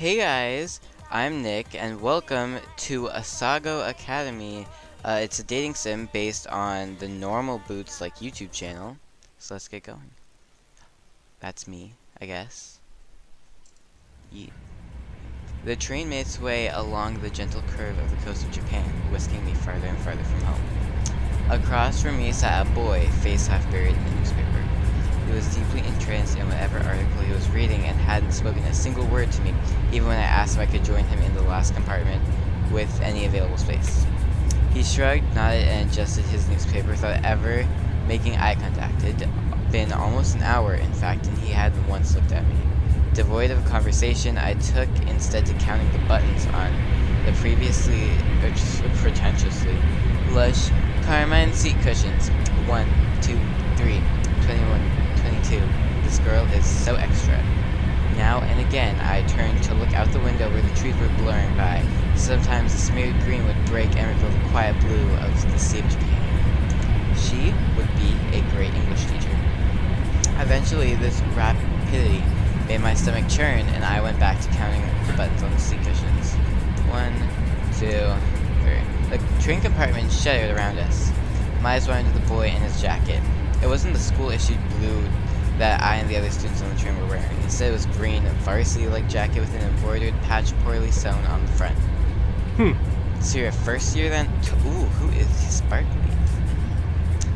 Hey guys, I'm Nick, and welcome to Asagao Academy. It's a dating sim based on the Normal Boots like YouTube channel. So let's get going. That's me, I guess. Yeet. The train made its way along the gentle curve of the coast of Japan, whisking me farther and farther from home. Across from me sat a boy, face half buried in the newspaper. He was deeply entranced in whatever article he was reading and hadn't spoken a single word to me, even when I asked if I could join him in the last compartment with any available space. He shrugged, nodded, and adjusted his newspaper without ever making eye contact. It had been almost an hour, in fact, and he hadn't once looked at me. Devoid of conversation, I took instead to counting the buttons on the pretentiously lush carmine seat cushions. 1, 2, 3, 21, 22. This girl is so extra. Now and again, I turned to look out the window where the trees were blurring by. Sometimes the smeared green would break and reveal the quiet blue of the Sea of Japan. She would be a great English teacher. Eventually, this rapidity made my stomach churn, and I went back to counting the buttons on the seat cushions. 1, 2, 3. The train compartment shuddered around us. My eyes wandered to the boy in his jacket. It wasn't the school-issued blue that I and the other students on the train were wearing. Instead, it was green, a varsity-like jacket with an embroidered patch poorly sewn on the front. So you're a first year then? Ooh, who is he sparkly?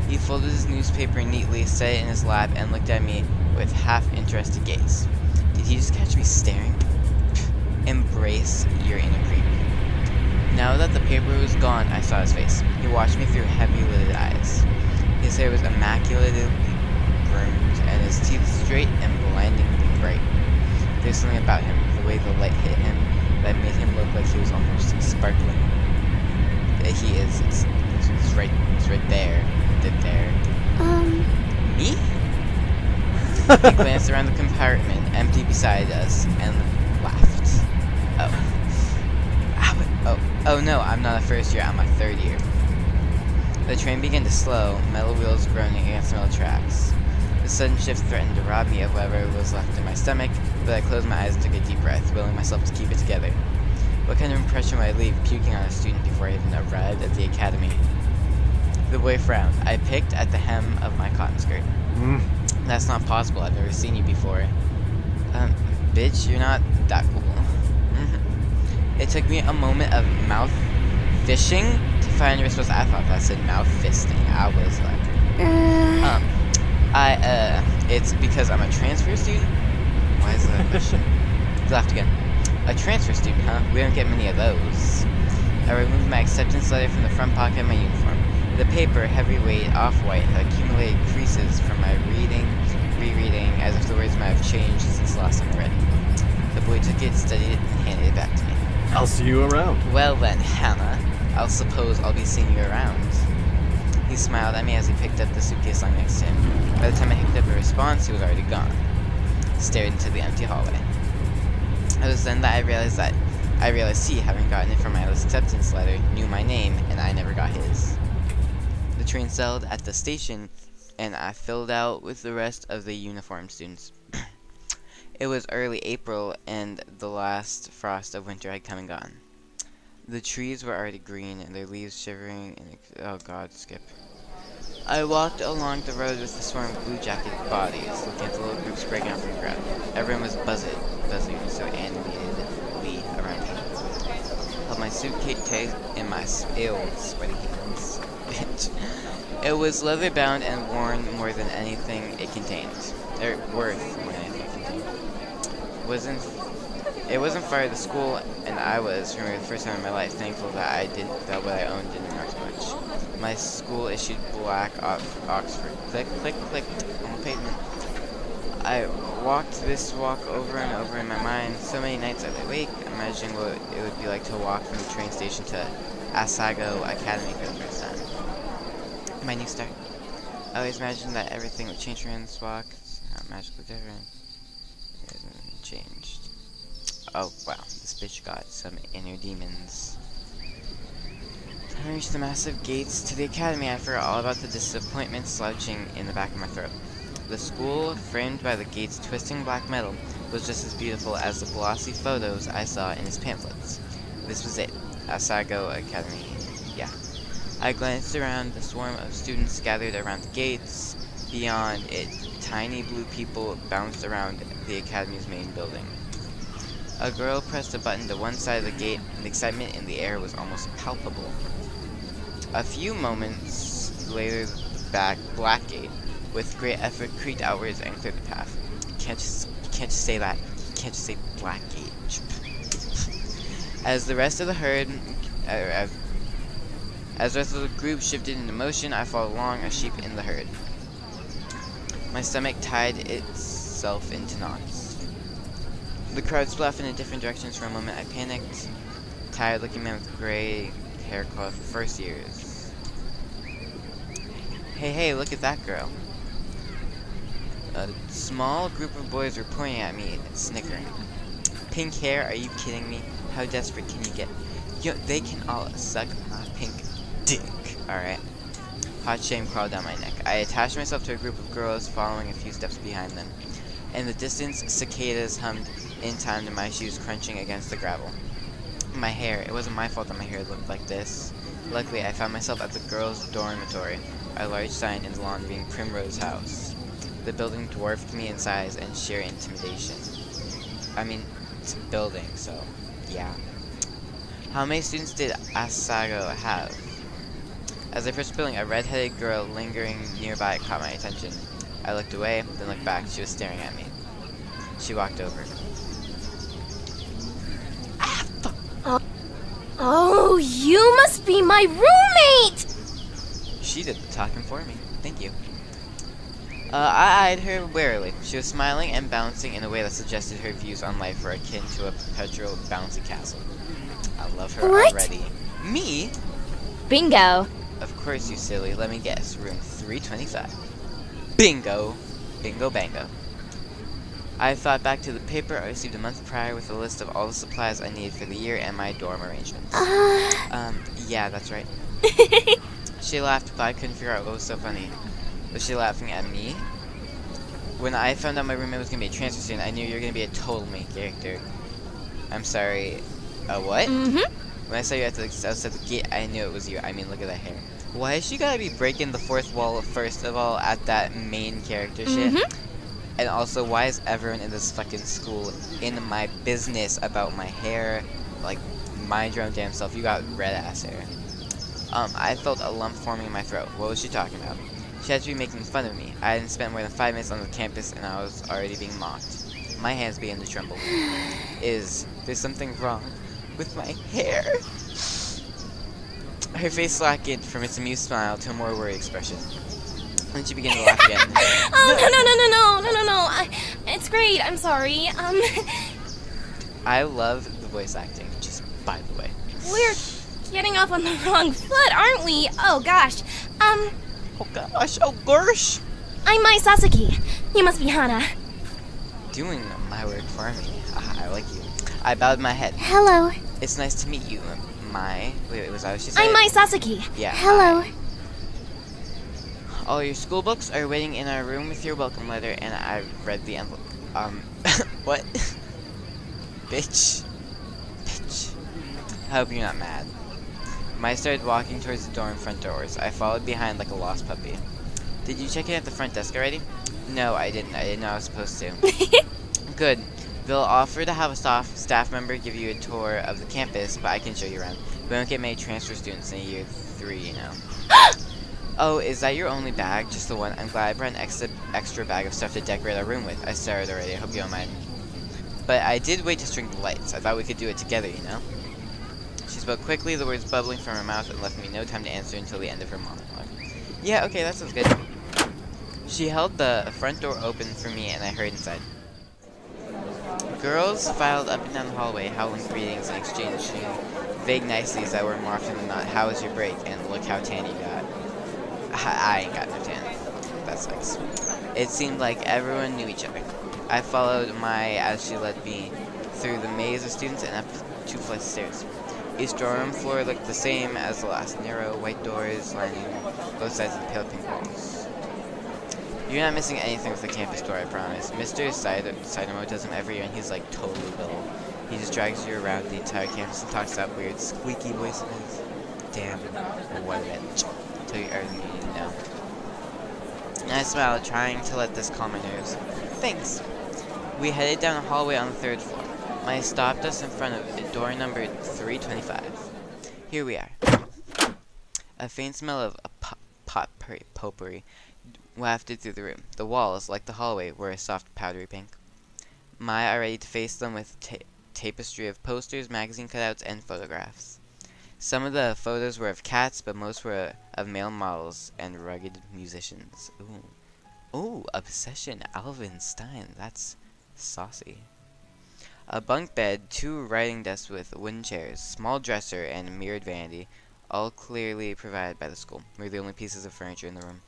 He folded his newspaper neatly, set it in his lap, and looked at me with half-interested gaze. Did he just catch me staring? Embrace your inner creep. Now that the paper was gone, I saw his face. He watched me through heavy-lidded eyes. His hair was immaculately groomed, and his teeth straight and blindingly bright. There's something about him, the way the light hit him, that made him look like he was almost sparkling. He is. It's right there. There. Me? He glanced around the compartment, empty beside us, and laughed. Oh no, I'm not a first year, I'm a third year. The train began to slow, metal wheels groaning against metal tracks. The sudden shift threatened to rob me of whatever was left in my stomach, but I closed my eyes and took a deep breath, willing myself to keep it together. What kind of impression would I leave puking on a student before I even arrived at the academy? The boy frowned. I picked at the hem of my cotton skirt. That's not possible, I've never seen you before. Bitch, you're not that cool. It took me a moment of mouth fishing to find a response. I thought that said mouth fisting. I was like, it's because I'm a transfer student? Why is that a question? He laughed again. A transfer student, huh? We don't get many of those. I removed my acceptance letter from the front pocket of my uniform. The paper, heavyweight, off-white, had accumulated creases from my rereading, as if the words might have changed since the last time I read it. The boy took it, studied it, and handed it back to me. I'll see you around. Well then, Hannah, I'll suppose I'll be seeing you around. He smiled at me as he picked up the suitcase lying next to him. By the time I picked up a response, he was already gone. Stared into the empty hallway. It was then that I realized he, having gotten it from my acceptance letter, knew my name, and I never got his. The train settled at the station, and I filled out with the rest of the uniformed students. It was early April, and the last frost of winter had come and gone. The trees were already green, and their leaves shivering in oh god, skip. I walked along the road with the swarm of blue-jacketed bodies, looking at the little groups breaking out from the crowd. Everyone was buzzing so animatedly around me. Held my suitcase in my sweaty hands. Bitch. It was leather-bound and worn more than anything it contained. Worth more than anything it contained. It wasn't far to the school, and I was, for the first time in my life, thankful that what I owned didn't cost much. My school issued black Oxford. Click, click, click on the pavement. I walked this walk over and over in my mind. So many nights I lay awake, imagining what it would be like to walk from the train station to Asagao Academy for the first time. My new start. I always imagined that everything would change around this walk. It's not magically different. It hasn't changed. Oh, wow. This bitch got some inner demons. When I reached the massive gates to the academy, I forgot all about the disappointment slouching in the back of my throat. The school, framed by the gate's twisting black metal, was just as beautiful as the glossy photos I saw in his pamphlets. This was it, Asagao Academy. Yeah. I glanced around the swarm of students gathered around the gates. Beyond it, tiny blue people bounced around the academy's main building. A girl pressed a button to one side of the gate, and the excitement in the air was almost palpable. A few moments later, the black gate, with great effort, creaked outwards and cleared the path. You can't just say that. You can't just say black gate. As the rest of the herd, as the rest of the group shifted into motion, I followed along, a sheep in the herd. My stomach tied itself into knots. The crowd split off in different directions. For a moment, I panicked. Tired-looking man with gray hair called for first years. Hey, look at that girl. A small group of boys were pointing at me, snickering. Pink hair? Are you kidding me? How desperate can you get? Yo, they can all suck my pink dick. Alright. Hot shame crawled down my neck. I attached myself to a group of girls, following a few steps behind them. In the distance, cicadas hummed in time to my shoes crunching against the gravel. My hair. It wasn't my fault that my hair looked like this. Luckily, I found myself at the girls' dormitory, a large sign in the lawn reading Primrose House. The building dwarfed me in size and sheer intimidation. I mean, it's a building, so yeah. How many students did Asagao have? As I approached the building, a red-headed girl lingering nearby caught my attention. I looked away, then looked back. She was staring at me. She walked over. Oh, you must be my roommate! She did the talking for me. Thank you. I eyed her warily. She was smiling and bouncing in a way that suggested her views on life were akin to a perpetual bouncy castle. I love her already. Me? Bingo. Of course, you silly. Let me guess. Room 325. Bingo. Bingo bango. I thought back to the paper I received a month prior with a list of all the supplies I needed for the year and my dorm arrangements. Yeah, that's right. She laughed, but I couldn't figure out what was so funny. Was she laughing at me? When I found out my roommate was going to be a transfer student, I knew you were going to be a total main character. I'm sorry. What? Mm-hmm. When I saw you at the outside the gate, I knew it was you. I mean, look at that hair. Why is she gotta be breaking the fourth wall first of all at that main character shit? And also, why is everyone in this fucking school in my business about my hair? Like, mind your own damn self. You got red ass hair. I felt a lump forming in my throat. What was she talking about? She had to be making fun of me. I hadn't spent more than 5 minutes on the campus and I was already being mocked. My hands began to tremble. There's something wrong with my hair? Her face slackened from its amused smile to a more worried expression. Then she began to laugh again. No. It's great. I'm sorry. I love the voice acting, just by the way. We're getting off on the wrong foot, aren't we? Oh gosh. Oh gosh, oh gosh. I'm Mai Sasaki. You must be Hana. Doing my work for me. I like you. I bowed my head. Hello. It's nice to meet you, Mai. Wait, was that what she said? I'm Mai Sasaki. Yeah. Hello. Mai. All your school books are waiting in our room with your welcome letter, and I read the envelope. What? Bitch. I hope you're not mad. Mai started walking towards the dorm front doors. I followed behind like a lost puppy. Did you check in at the front desk already? No, I didn't. I didn't know I was supposed to. Good. They'll offer to have a staff member give you a tour of the campus, but I can show you around. We don't get many transfer students in year 3, you know. Oh, is that your only bag? Just the one? I'm glad I brought an extra bag of stuff to decorate our room with. I started already. I hope you don't mind. But I did wait to string the lights. I thought we could do it together, you know. She spoke quickly, the words bubbling from her mouth, and left me no time to answer until the end of her monologue. Yeah, okay, that sounds good. She held the front door open for me, and I hurried inside. Girls filed up and down the hallway, howling greetings and exchanging vague niceties that were more often than not, how was your break, and look how tan you got. I ain't got no tan. That sucks. It seemed like everyone knew each other. I followed Mai as she led me through the maze of students and up 2 flights of stairs. Each dorm floor looked the same as the last, narrow white doors lining both sides of the pale pink walls. You're not missing anything with the campus tour, I promise. Mr. Sidemo does them every year, and he's like totally dull. He just drags you around the entire campus and talks that weird squeaky voice of his. Damn, what a bitch. Tell you everything you need to know. And I smiled, trying to let this calm my nerves. Thanks. We headed down a hallway on the 3rd floor. Maya stopped us in front of door number 325. Here we are. A faint smell of potpourri wafted through the room. The walls, like the hallway, were a soft powdery pink. Maya already faced them with tapestry of posters, magazine cutouts, and photographs. Some of the photos were of cats, but most were of male models and rugged musicians. Ooh. Ooh, Obsession Alvin Stein. That's saucy. A bunk bed, 2 writing desks with wooden chairs, small dresser, and a mirrored vanity, all clearly provided by the school, were the only pieces of furniture in the room.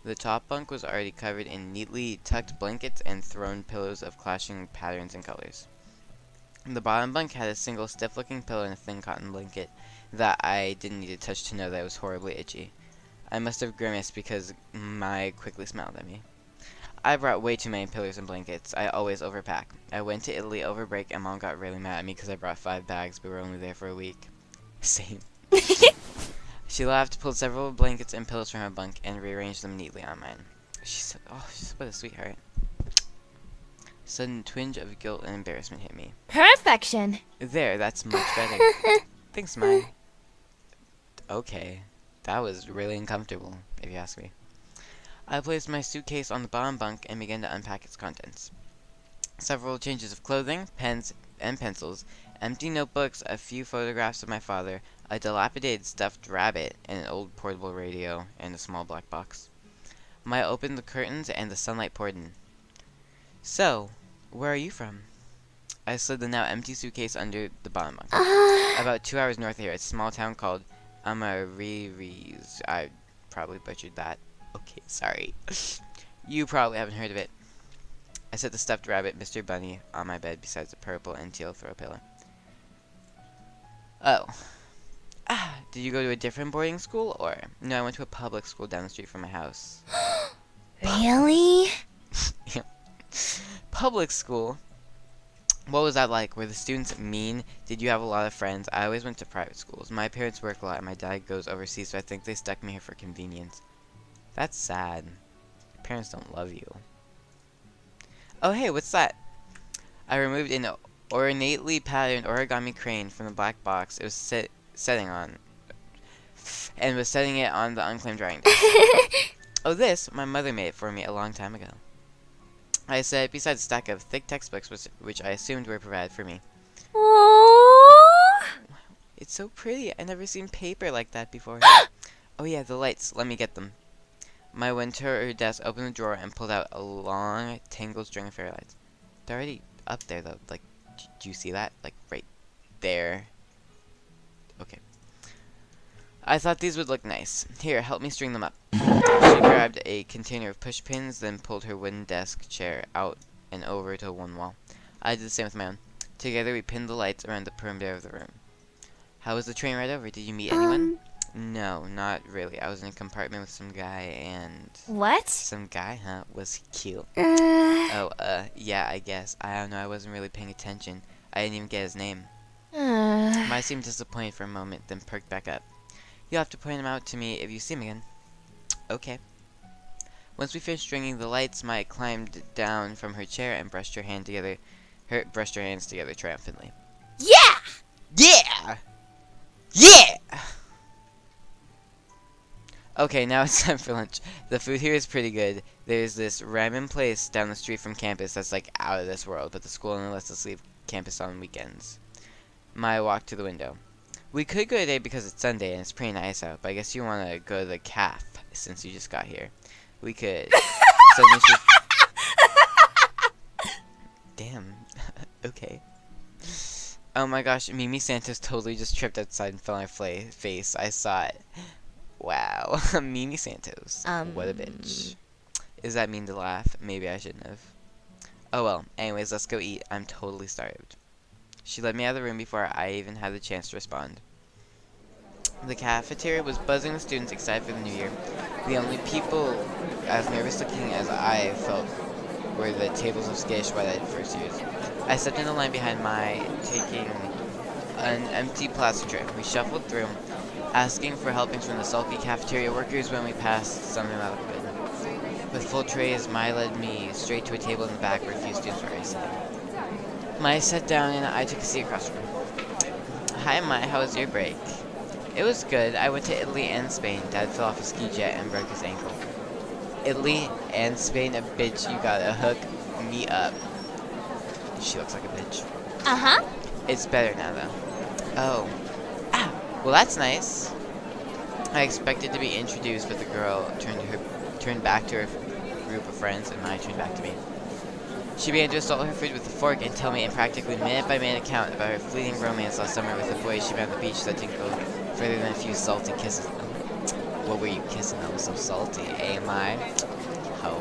The top bunk was already covered in neatly tucked blankets and thrown pillows of clashing patterns and colors. The bottom bunk had a single stiff-looking pillow and a thin cotton blanket that I didn't need to touch to know that it was horribly itchy. I must have grimaced because Mai quickly smiled at me. I brought way too many pillows and blankets. I always overpack. I went to Italy over break and Mom got really mad at me because I brought 5 bags but we were only there for a week. Same. She laughed, pulled several blankets and pillows from her bunk, and rearranged them neatly on mine. She said, oh, she's what a sweetheart. A sudden twinge of guilt and embarrassment hit me. Perfection. There, that's much better. Thanks, Mai. Okay. That was really uncomfortable, if you ask me. I placed my suitcase on the bottom bunk and began to unpack its contents. Several changes of clothing, pens and pencils, empty notebooks, a few photographs of my father, a dilapidated stuffed rabbit, and an old portable radio, and a small black box. Maya opened the curtains and the sunlight poured in. So, where are you from? I slid the now empty suitcase under the bottom bunk. About 2 hours north of here, a small town called Amariris. I probably butchered that. Okay, sorry. You probably haven't heard of it. I set the stuffed rabbit, Mr. Bunny, on my bed beside the purple and teal throw pillow. Oh. Did you go to a different boarding school, or? No, I went to a public school down the street from my house. Really? Public school? What was that like? Were the students mean? Did you have a lot of friends? I always went to private schools. My parents work a lot and my dad goes overseas, so I think they stuck me here for convenience. That's sad. Your parents don't love you. Oh hey, what's that? I removed an ornately patterned origami crane from the black box it was setting on, and was setting it on the unclaimed drawing desk. Oh, this? My mother made it for me a long time ago. I set it beside a stack of thick textbooks which I assumed were provided for me. Aww. It's so pretty. I've never seen paper like that before. Oh yeah, the lights. Let me get them. My went to her desk, opened the drawer, and pulled out a long, tangled string of fairy lights. They're already up there, though. Like, do you see that? Like, right there. Okay. I thought these would look nice. Here, help me string them up. She grabbed a container of push pins, then pulled her wooden desk chair out and over to one wall. I did the same with my own. Together, we pinned the lights around the perimeter of the room. How was the train ride over? Did you meet anyone? No, not really. I was in a compartment with some guy and... What? Some guy, huh? Was he cute? Uh... Yeah, I guess. I don't know, I wasn't really paying attention. I didn't even get his name. Mai seemed disappointed for a moment, then perked back up. You'll have to point him out to me if you see him again. Okay. Once we finished stringing the lights, Mai climbed down from her chair and brushed her hands together triumphantly. Yeah! Yeah! Yeah! Okay, now it's time for lunch. The food here is pretty good. There's this ramen place down the street from campus that's like out of this world, but the school only lets us leave campus on weekends. Maya walked to the window. We could go today because it's Sunday and it's pretty nice out, but I guess you want to go to the caf since you just got here. We could. Damn. Okay. Oh my gosh, Mimi Santos totally just tripped outside and fell on her face. I saw it. Wow. Mimi Santos. What a bitch. Is that mean to laugh? Maybe I shouldn't have. Oh well. Anyways, let's go eat. I'm totally starved. She led me out of the room before I even had the chance to respond. The cafeteria was buzzing with students excited for the new year. The only people as nervous looking as I felt were the tables of skittish wide-eyed first years. I stepped in the line behind my, taking an empty plastic tray. We shuffled through, asking for helpings from the sulky cafeteria workers when we passed something out of it. With full trays, Mai led me straight to a table in the back where a few students were already sitting. Mai sat down and I took a seat across from her. Hi Mai, how was your break? It was good. I went to Italy and Spain. Dad fell off a ski jet and broke his ankle. Italy and Spain, a bitch, you gotta hook me up. She looks like a bitch. Uh-huh. It's better now, though. Oh. Ah, well that's nice. I expected to be introduced, but the girl turned back to her group of friends, and Mai turned back to me. She began to assault her food with a fork and tell me in practically minute-by-minute account about her fleeting romance last summer with a boy she met on the beach that didn't go further than a few salty kisses. What were you kissing that was so salty, eh, Mai? Ho.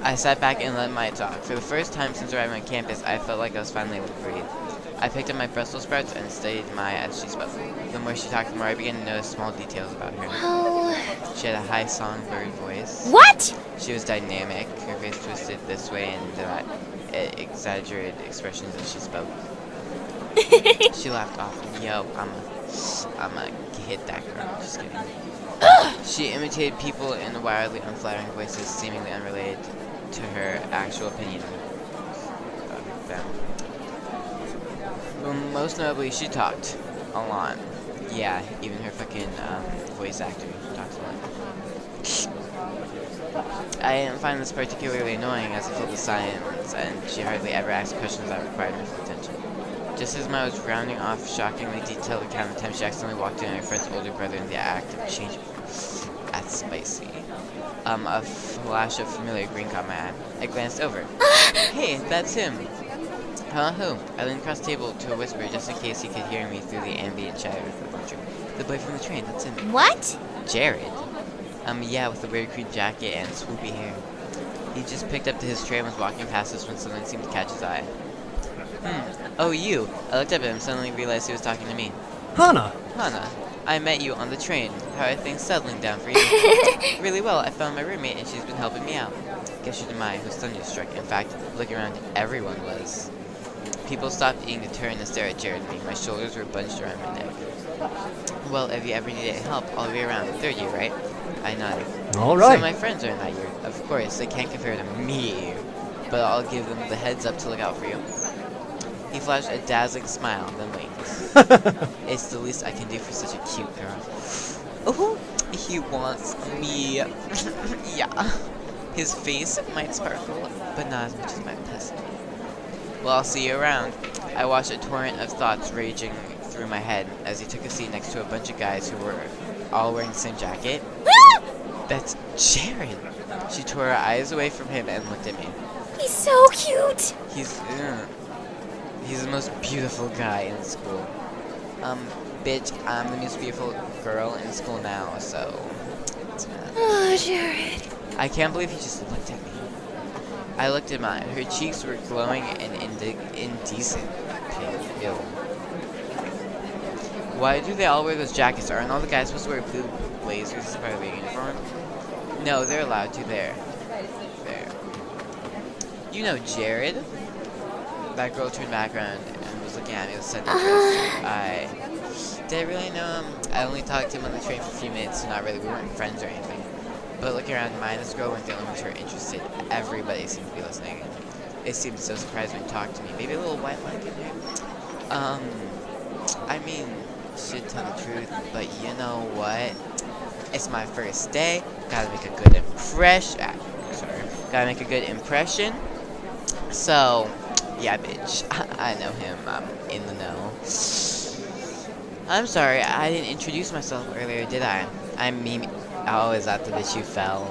I sat back and let Mai talk. For the first time since arriving on campus, I felt like I was finally able to breathe. I picked up my Brussels sprouts and studied Mai as she spoke. The more she talked, the more I began to notice small details about her. Well... She had a high songbird voice. What? She was dynamic, her face twisted this way and that, exaggerated expressions as she spoke. She laughed often. Yo, I'ma hit that girl. Just kidding. She imitated people in wildly unflattering voices, seemingly unrelated to her actual opinion of them. But most notably, she talked a lot. Yeah, even her fucking voice actor talks a lot. I didn't find this particularly annoying as it filled the silence, and she hardly ever asked questions that required her full attention. Just as I was rounding off a shockingly detailed account of the time she accidentally walked in on her friend's older brother in the act of changing. That's spicy. A flash of familiar green caught my eye. I glanced over. Hey, that's him. Huh? Who? I leaned across the table to a whisper just in case he could hear me through the ambient chatter of the lunchroom. The boy from the train, that's him. What? Jared. Yeah, with the weird green jacket and swoopy hair. He just picked up to his tray and was walking past us when something seemed to catch his eye. Oh, you. I looked up at him and suddenly realized he was talking to me. Hana! Hana, I met you on the train. How are things settling down for you? Really well. I found my roommate and she's been helping me out. Guess you're Mai, whose thunderstruck. In fact, looking around, everyone was. People stopped eating to turn and stare at Jared and me. My shoulders were bunched around my neck. Well, if you ever need any help, I'll be around. Third year, right? I nodded. Alright. So my friends are in that year. Of course, they can't compare to me, but I'll give them the heads up to look out for you. He flashed a dazzling smile, then winked. It's the least I can do for such a cute girl. Oh, he wants me. Yeah. His face might sparkle, but not as much as my pussy. Well, I'll see you around. I watched a torrent of thoughts raging through my head as he took a seat next to a bunch of guys who were all wearing the same jacket. That's Jared. She tore her eyes away from him and looked at me. He's so cute. He's the most beautiful guy in school. Bitch, I'm the most beautiful girl in school now, so it's mad. Oh, Jared. I can't believe he just looked at me. I looked at mine. Her cheeks were glowing and indecent pink. Ew. Why do they all wear those jackets? Aren't all the guys supposed to wear blue blazers as part of their uniform? No, they're allowed to. There. You know Jared? That girl turned back around and was looking at me with sudden interest. Did I really know him? I only talked to him on the train for a few minutes, so not really. We weren't friends or anything. But looking around, mine, this girl weren't the only ones who were interested. Everybody seemed to be listening. They seemed so surprised when he talked to me. Maybe a little white light in here. I mean, should tell the truth, but you know what? It's my first day. Gotta make a good impression. Gotta make a good impression. So, yeah, bitch. I know him. I'm in the know. I'm sorry, I didn't introduce myself earlier, did I? I'm Mimi. Oh, is that the bitch you fell?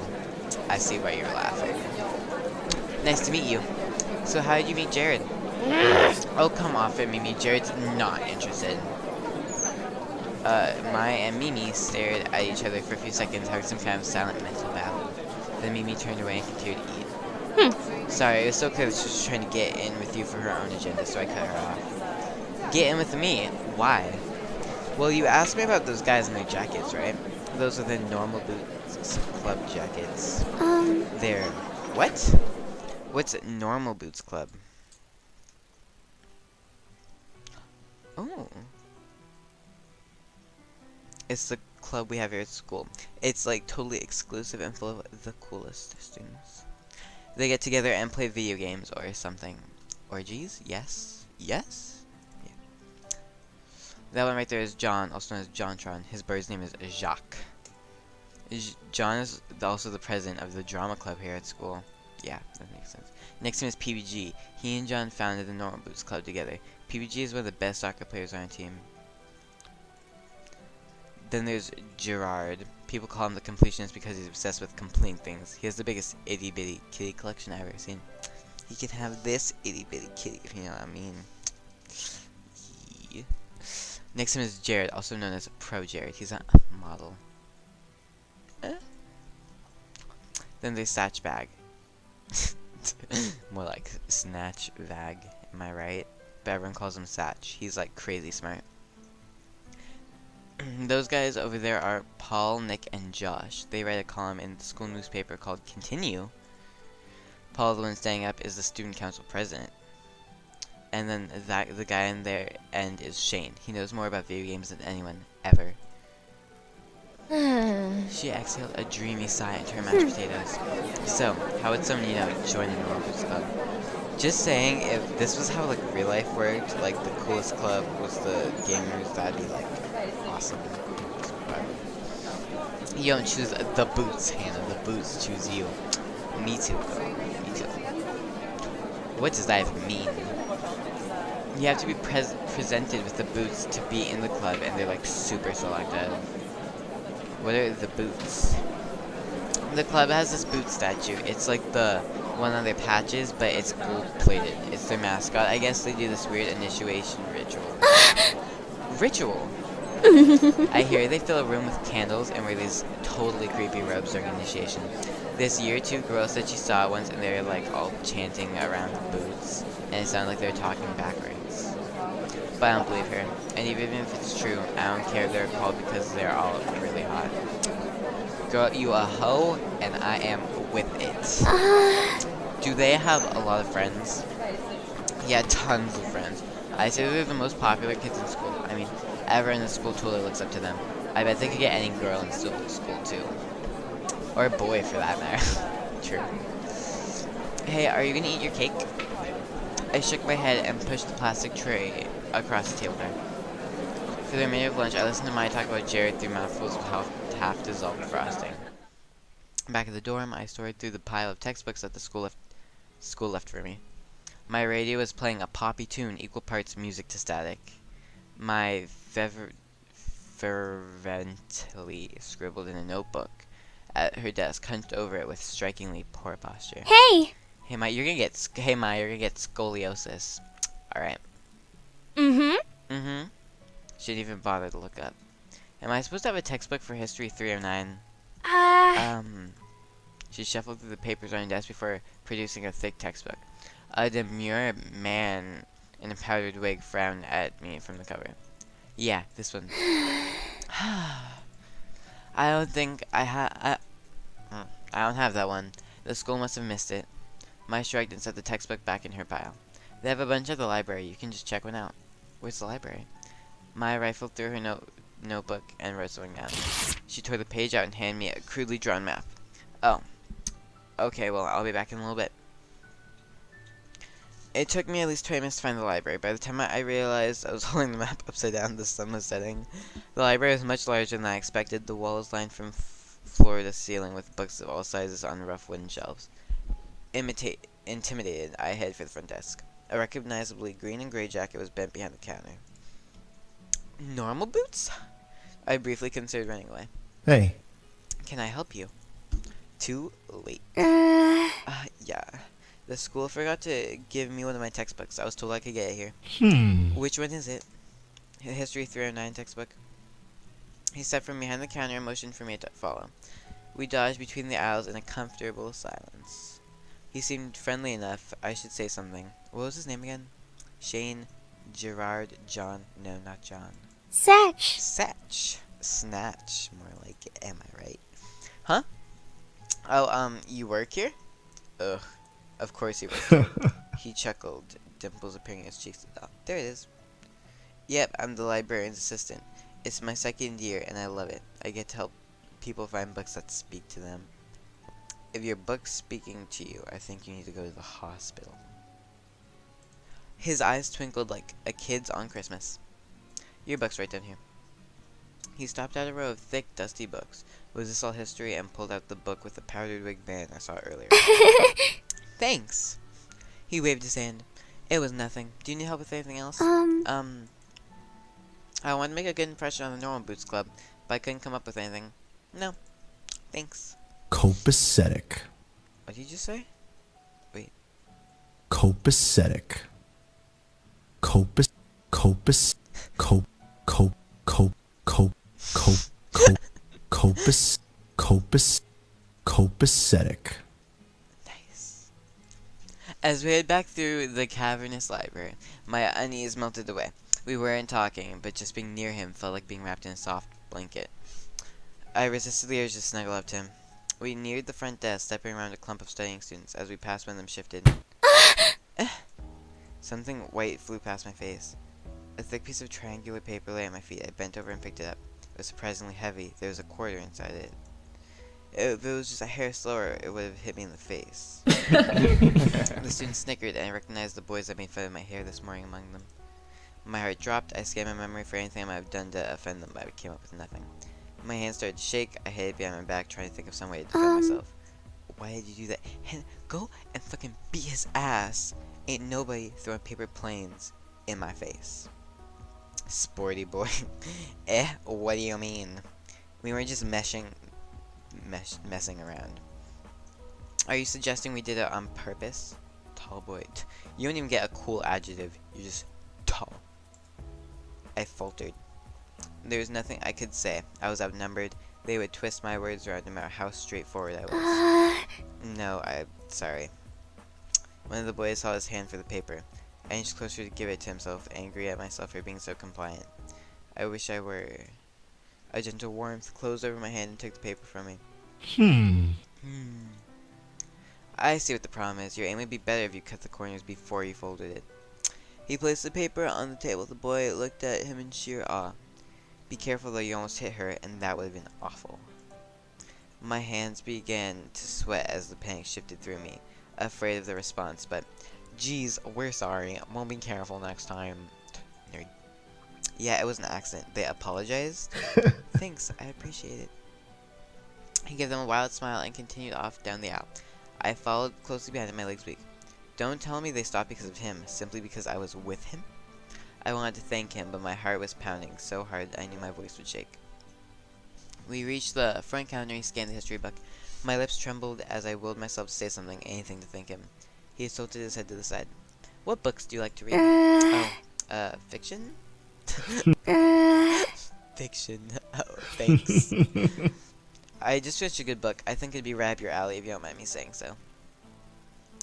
I see why you're laughing. Nice to meet you. So how did you meet Jared? Oh, come off it, Mimi. Jared's not interested. Mai and Mimi stared at each other for a few seconds, having some kind of silent mental battle. Then Mimi turned away and continued to eat. Sorry, it was so clear that she was trying to get in with you for her own agenda, so I cut her off. Get in with me? Why? Well, you asked me about those guys in their jackets, right? Those are the normal boots club jackets. They're what? What's normal boots club? Oh. It's the club we have here at school. It's like totally exclusive and full of the coolest students. They get together and play video games or something. Orgies? Yes? Yes? Yeah. That one right there is John, also known as Jontron. His bird's name is Jacques. John is also the president of the drama club here at school. Yeah, that makes sense. Next name is PBG. He and John founded the Normal Boots Club together. PBG is one of the best soccer players on our team. Then there's Gerard. People call him the completionist because he's obsessed with completing things. He has the biggest itty bitty kitty collection I've ever seen. He can have this itty bitty kitty, if you know what I mean. Yeah. Next name is Jared, also known as Pro Jared. He's a model. Then there's Satch Bag. More like Snatch Bag, am I right? But everyone calls him Satch. He's like crazy smart. Those guys over there are Paul, Nick, and Josh. They write a column in the school newspaper called Continue. Paul, the one standing up, is the student council president. And then the guy in their end is Shane. He knows more about video games than anyone ever. She exhaled a dreamy sigh into her mashed potatoes. So, how would someone you know join the Normal Boots Club? Just saying, if this was how like real life worked, like the coolest club was the gamers, that'd be like awesome. But you don't choose the boots, Hannah. The boots choose you. Me too, though. Me too. What does that even mean? You have to be presented with the boots to be in the club, and they're like super selective. What are the boots? The club has this boot statue. It's like the one on their patches, but it's gold-plated. It's their mascot. I guess they do this weird initiation ritual. Ritual? I hear they fill a room with candles and wear these totally creepy robes during initiation. This year, 2 girls said she saw it once, and they're like all chanting around the boots, and it sounded like they're talking backwards. But I don't believe her. And even if it's true, I don't care if they're called because they're all really hot. Girl, you a hoe, and I am with it. Do they have a lot of friends? Yeah, tons of friends. I say they're the most popular kids in school. I mean, everyone in the school totally looks up to them. I bet they could get any girl in school too. Or a boy, for that matter. True. Hey, are you gonna eat your cake? I shook my head and pushed the plastic tray across the table there. For the remainder of lunch, I listened to Maya talk about Jared through mouthfuls of half-dissolved frosting. Back at the dorm, I sorted through the pile of textbooks that the school left for me. My radio was playing a poppy tune, equal parts music to static. My fervently scribbled in a notebook at her desk, hunched over it with strikingly poor posture. Hey! Hey, Ma, you're gonna get scoliosis. Alright. She didn't even bother to look up. Am I supposed to have a textbook for History 309? She shuffled through the papers on her desk before producing a thick textbook. A demure man in a powdered wig frowned at me from the cover. Yeah, this one. I don't think I don't have that one. The school must have missed it. Mai shrugged and set the textbook back in her pile. They have a bunch at the library. You can just check one out. Where's the library? Mai rifled through her notebook and wrote something down. She tore the page out and handed me a crudely drawn map. Oh. Okay, well, I'll be back in a little bit. It took me at least 20 minutes to find the library. By the time I realized I was holding the map upside down, the sun was setting. The library was much larger than I expected. The wall was lined from floor to ceiling with books of all sizes on rough wooden shelves. Intimidated, I headed for the front desk. A recognizably green and gray jacket was bent behind the counter. Normal boots? I briefly considered running away. Hey. Can I help you? Too late. Yeah. The school forgot to give me one of my textbooks. I was told I could get it here. Which one is it? The History 309 textbook. He stepped from behind the counter and motioned for me to follow. We dodged between the aisles in a comfortable silence. He seemed friendly enough. I should say something. What was his name again? Shane, Gerard, John. No, not John. Satch. Satch. Snatch. More like it. Am I right? Huh? Oh, you work here? Ugh. Of course you work here. He chuckled, dimples appearing in his cheeks. Oh, there it is. Yep, I'm the librarian's assistant. It's my second year, and I love it. I get to help people find books that speak to them. If your book's speaking to you, I think you need to go to the hospital. His eyes twinkled like a kid's on Christmas. Your book's right down here. He stopped at a row of thick, dusty books. Was this all history? And pulled out the book with the powdered wig band I saw earlier. Thanks! He waved his hand. It was nothing. Do you need help with anything else? I wanted to make a good impression on the Normal Boots Club, but I couldn't come up with anything. No. Thanks. Copacetic. What did you just say? Wait. Copacetic. Copacetic. Nice. As we head back through the cavernous library, my unease melted away. We weren't talking, but just being near him felt like being wrapped in a soft blanket. I resisted the urge to snuggle up to him. We neared the front desk, stepping around a clump of studying students. As we passed, one of them shifted. Something white flew past my face. A thick piece of triangular paper lay at my feet. I bent over and picked it up. It was surprisingly heavy. There was a quarter inside it. If it was just a hair slower, it would have hit me in the face. The student snickered, and I recognized the boys that made fun of my hair this morning among them. My heart dropped. I scanned my memory for anything I might have done to offend them, but I came up with nothing. My hands started to shake. I hid behind my back, trying to think of some way to defend myself. Why did you do that? Hen, go and fucking beat his ass. Ain't nobody throwing paper planes in my face. Sporty boy. What do you mean? We were just messing around. Are you suggesting we did it on purpose? Tall boy. You don't even get a cool adjective. You're just tall. I faltered. There was nothing I could say. I was outnumbered. They would twist my words around no matter how straightforward I was. No, I'm sorry. One of the boys saw his hand for the paper. I inched closer to give it to himself, angry at myself for being so compliant. I wish I were. A gentle warmth closed over my hand and took the paper from me. I see what the problem is. Your aim would be better if you cut the corners before you folded it. He placed the paper on the table. The boy looked at him in sheer awe. Be careful though, you almost hit her, and that would have been awful. My hands began to sweat as the panic shifted through me, afraid of the response, but geez, we're sorry. We'll be careful next time. Nerd. Yeah, it was an accident. They apologized? Thanks, I appreciate it. He gave them a wild smile and continued off down the aisle. I followed closely behind him, my legs weak. Don't tell me they stopped because of him, simply because I was with him? I wanted to thank him, but my heart was pounding so hard I knew my voice would shake. We reached the front counter and he scanned the history book. My lips trembled as I willed myself to say something, anything to thank him. He tilted his head to the side. What books do you like to read? Fiction? Fiction. Oh, thanks. I just finished a good book. I think it'd be right up your alley if you don't mind me saying so.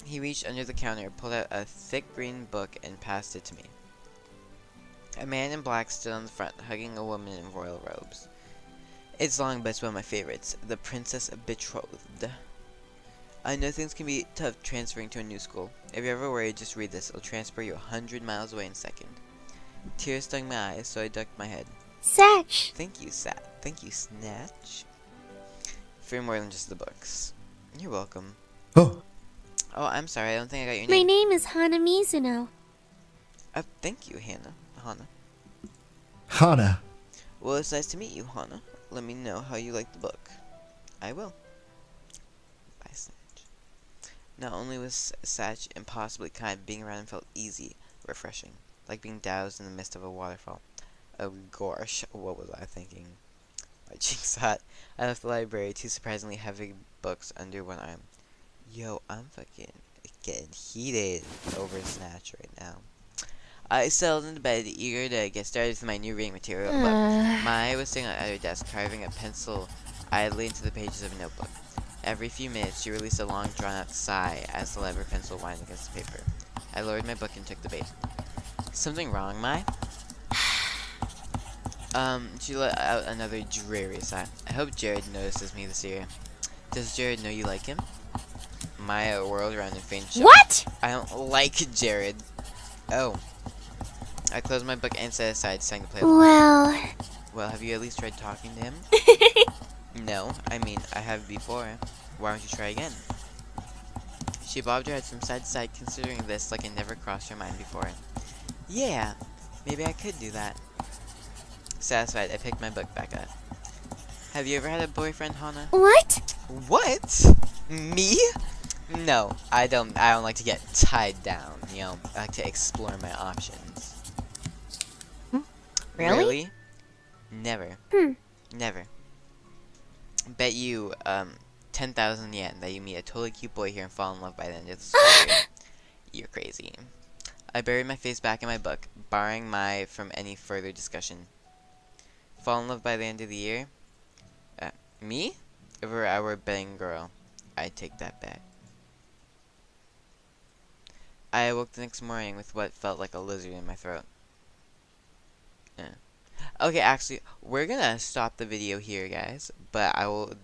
He reached under the counter, pulled out a thick green book, and passed it to me. A man in black stood on the front, hugging a woman in royal robes. It's long, but it's one of my favorites. The Princess Betrothed. I know things can be tough transferring to a new school. If you're ever worried, just read this. It'll transfer you 100 miles away in a second. Tears stung my eyes, so I ducked my head. Satch. Thank you, Thank you, Snatch. For more than just the books. You're welcome. Oh, I'm sorry. I don't think I got your My name. name is Hana Mizuno. Thank you, Hana. Hana. Well, it's nice to meet you, Hana. Let me know how you like the book. I will. Bye, Snatch. Not only was Satch impossibly kind, being around him felt easy, refreshing, like being doused in the mist of a waterfall. Oh gosh, what was I thinking? My cheeks hot. I left the library, two surprisingly heavy books under one arm. Yo, I'm fucking getting heated over Snatch right now. I settled into bed, eager to get started with my new reading material, but Mai was sitting at her desk, carving a pencil idly into the pages of a notebook. Every few minutes, she released a long, drawn-out sigh as the lead of her pencil whined against the paper. I lowered my book and took the bait. Something wrong, Mai? She let out another dreary sigh. I hope Jared notices me this year. Does Jared know you like him? Maya whirled around in faint shock. What? I don't like Jared. Oh. I closed my book and set aside, deciding to play along. Well, have you at least tried talking to him? No, I mean, I have before. Why don't you try again? She bobbed her head from side to side, considering this like it never crossed her mind before. Yeah, maybe I could do that. Satisfied, I picked my book back up. Have you ever had a boyfriend, Hana? What? What? Me? No, I don't like to get tied down, you know. I like to explore my options. Really? Never. Never. Bet you, 10,000 yen that you meet a totally cute boy here and fall in love by the end of the school year. You're crazy. I buried my face back in my book, barring from any further discussion. Fall in love by the end of the year? Me? If I were a betting girl, I'd take that bet. I awoke the next morning with what felt like a lizard in my throat. Okay, actually, we're gonna stop the video here, guys. But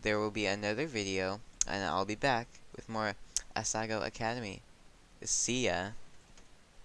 there will be another video, and I'll be back with more Asagao Academy. See ya.